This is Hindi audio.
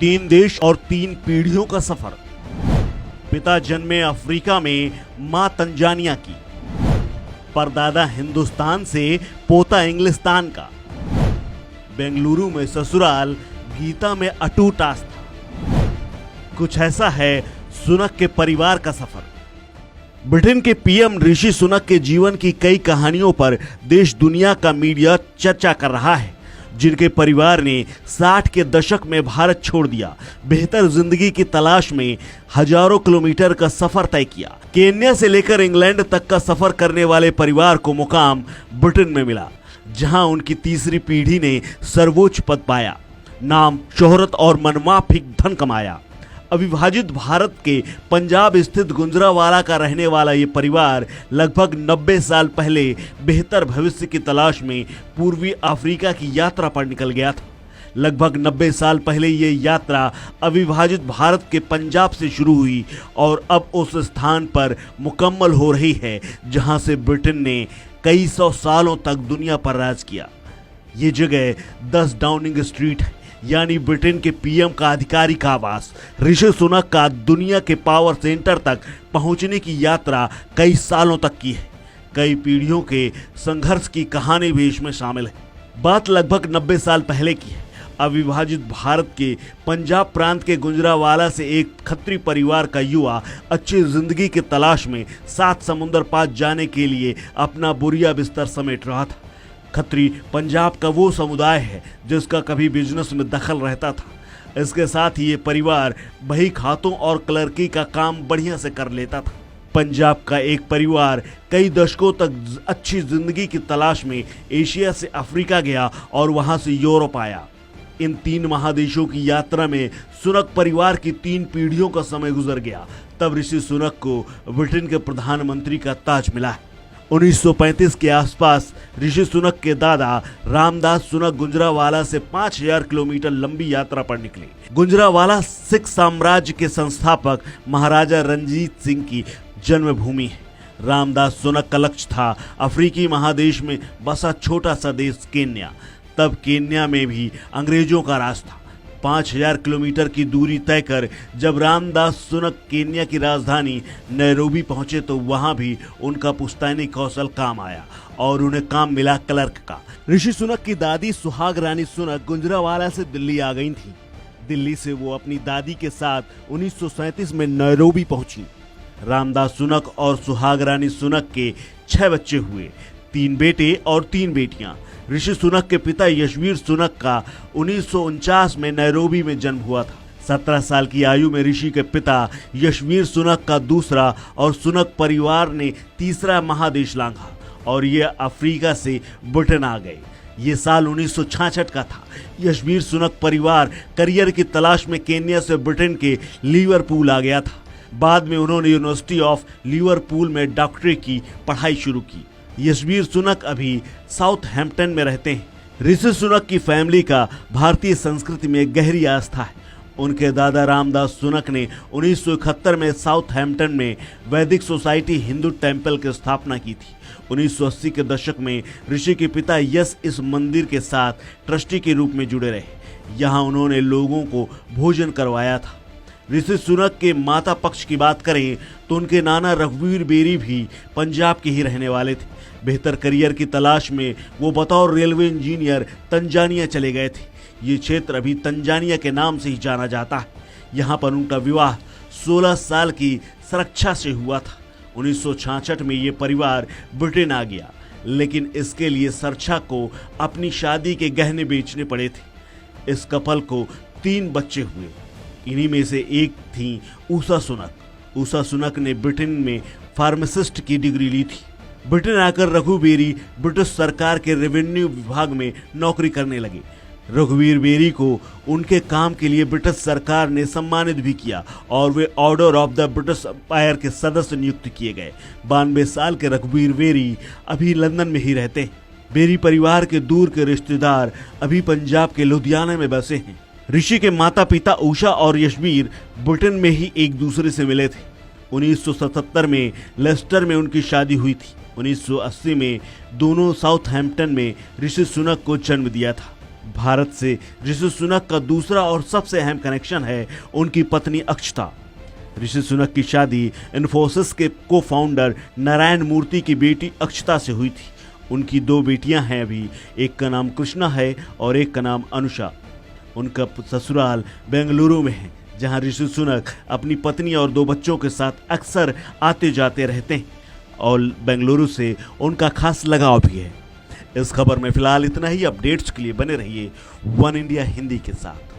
3 देश और 3 पीढ़ियों का सफर। पिता जन्मे अफ्रीका में, मां तंजानिया की। परदादा हिंदुस्तान से, पोता इंग्लिस्तान का। बेंगलुरु में ससुराल, गीता में अटूट आस्था। कुछ ऐसा है सुनक के परिवार का सफर। ब्रिटेन के पीएम ऋषि सुनक के जीवन की कई कहानियों पर देश दुनिया का मीडिया चर्चा कर रहा है, जिनके परिवार ने 60 के दशक में भारत छोड़ दिया, बेहतर जिंदगी की तलाश में हजारों किलोमीटर का सफर तय किया। केन्या से लेकर इंग्लैंड तक का सफर करने वाले परिवार को मुकाम ब्रिटेन में मिला, जहां उनकी तीसरी पीढ़ी ने सर्वोच्च पद पाया, नाम, शोहरत और मनमाफिक धन कमाया। अविभाजित भारत के पंजाब स्थित गुजरांवाला का रहने वाला ये परिवार लगभग 90 साल पहले बेहतर भविष्य की तलाश में पूर्वी अफ्रीका की यात्रा पर निकल गया था। लगभग 90 साल पहले ये यात्रा अविभाजित भारत के पंजाब से शुरू हुई और अब उस स्थान पर मुकम्मल हो रही है जहां से ब्रिटेन ने कई सौ सालों तक दुनिया पर राज किया। ये जगह 10 डाउनिंग स्ट्रीट है, यानी ब्रिटेन के पीएम का आधिकारिक आवास। ऋषि सुनक का दुनिया के पावर सेंटर तक पहुंचने की यात्रा कई सालों तक की है। कई पीढ़ियों के संघर्ष की कहानी भी इसमें शामिल है। बात लगभग 90 साल पहले की है। अविभाजित भारत के पंजाब प्रांत के गुजरांवाला से एक खत्री परिवार का युवा अच्छी जिंदगी की तलाश में 7 समुंदर पार जाने के लिए अपना बोरिया बिस्तर समेट रहा था। खत्री पंजाब का वो समुदाय है जिसका कभी बिजनेस में दखल रहता था। इसके साथ ही ये परिवार बही खातों और क्लर्की का काम बढ़िया से कर लेता था। पंजाब का एक परिवार कई दशकों तक अच्छी जिंदगी की तलाश में एशिया से अफ्रीका गया और वहां से यूरोप आया। इन 3 महादेशों की यात्रा में सुनक परिवार की 3 पीढ़ियों का समय गुजर गया। तब ऋषि सुनक को ब्रिटेन के प्रधानमंत्री का ताज मिला है। 1935 के आसपास ऋषि सुनक के दादा रामदास सुनक गुजरांवाला से 5000 किलोमीटर लंबी यात्रा पर निकले। गुजरांवाला सिख साम्राज्य के संस्थापक महाराजा रणजीत सिंह की जन्मभूमि है। रामदास सुनक का लक्ष्य था अफ्रीकी महादेश में बसा छोटा सा देश केन्या। तब केन्या में भी अंग्रेजों का राज था। 5000 किलोमीटर की दूरी तय कर जब रामदास सुनक केन्या की राजधानी नैरोबी पहुंचे तो वहां भी उनका पुश्तैनी कौशल काम आया और उन्हें काम मिला क्लर्क का। ऋषि सुनक की दादी सुहाग रानी सुनक गुजरांवाला से दिल्ली आ गई थी। दिल्ली से वो अपनी दादी के साथ 1937 में नैरोबी पहुंची। रामदास सुनक और सुहाग रानी सुनक के 6 बच्चे हुए, 3 बेटे और 3 बेटियां। ऋषि सुनक के पिता यशवीर सुनक का 1949 में नैरोबी में जन्म हुआ था। 17 साल की आयु में ऋषि के पिता यशवीर सुनक का दूसरा और सुनक परिवार ने तीसरा महादेश लांघा और ये अफ्रीका से ब्रिटेन आ गए। ये साल 1966 का था। यशवीर सुनक परिवार करियर की तलाश में केन्या से ब्रिटेन के लिवरपूल आ गया था। बाद में उन्होंने यूनिवर्सिटी ऑफ लिवरपूल में डॉक्टरेट की पढ़ाई शुरू की। यशवीर सुनक अभी साउथहैम्पटन में रहते हैं। ऋषि सुनक की फैमिली का भारतीय संस्कृति में गहरी आस्था है। उनके दादा रामदास सुनक ने 1971 में साउथहैम्पटन में वैदिक सोसाइटी हिंदू टेम्पल की स्थापना की थी। 1980 के दशक में ऋषि के पिता यश इस मंदिर के साथ ट्रस्टी के रूप में जुड़े रहे। यहाँ उन्होंने लोगों को भोजन करवाया था। ऋषि सुनक के माता पक्ष की बात करें तो उनके नाना रघुवीर बेरी भी पंजाब के ही रहने वाले थे। बेहतर करियर की तलाश में वो बतौर रेलवे इंजीनियर तंजानिया चले गए थे। ये क्षेत्र अभी तंजानिया के नाम से ही जाना जाता है। यहाँ पर उनका विवाह 16 साल की सुरक्षा से हुआ था। 1966 में ये परिवार ब्रिटेन आ गया, लेकिन इसके लिए सुरक्षा को अपनी शादी के गहने बेचने पड़े थे। इस कपल को 3 बच्चे हुए। इन्हीं में से एक थी ऊषा सुनक। ऊषा सुनक ने ब्रिटेन में फार्मासिस्ट की डिग्री ली थी। ब्रिटेन आकर रघुबेरी ब्रिटिश सरकार के रेवेन्यू विभाग में नौकरी करने लगे। रघुवीर बेरी को उनके काम के लिए ब्रिटिश सरकार ने सम्मानित भी किया और वे order of the British empire के सदस्य नियुक्त किए गए। 92 साल के रघुवीर बेरी अभी लंदन में ही रहते हैं। बेरी परिवार के दूर के रिश्तेदार अभी पंजाब के लुधियाना में बसे हैं। ऋषि के माता पिता उषा और यशवीर ब्रिटेन में ही एक दूसरे से मिले थे। 1977 में लेस्टर में उनकी शादी हुई थी। 1980 में दोनों साउथहैम्पटन में ऋषि सुनक को जन्म दिया था। भारत से ऋषि सुनक का दूसरा और सबसे अहम कनेक्शन है उनकी पत्नी अक्षता। ऋषि सुनक की शादी इन्फोसिस के को फाउंडर नारायण मूर्ति की बेटी अक्षता से हुई थी। उनकी 2 बेटियां हैं अभी, एक का नाम कृष्णा है और एक का नाम अनुषा। उनका ससुराल बेंगलुरु में है, जहां ऋषि सुनक अपनी पत्नी और 2 बच्चों के साथ अक्सर आते जाते रहते हैं और बेंगलुरु से उनका खास लगाव भी है। इस खबर में फिलहाल इतना ही। अपडेट्स के लिए बने रहिए वन इंडिया हिंदी के साथ।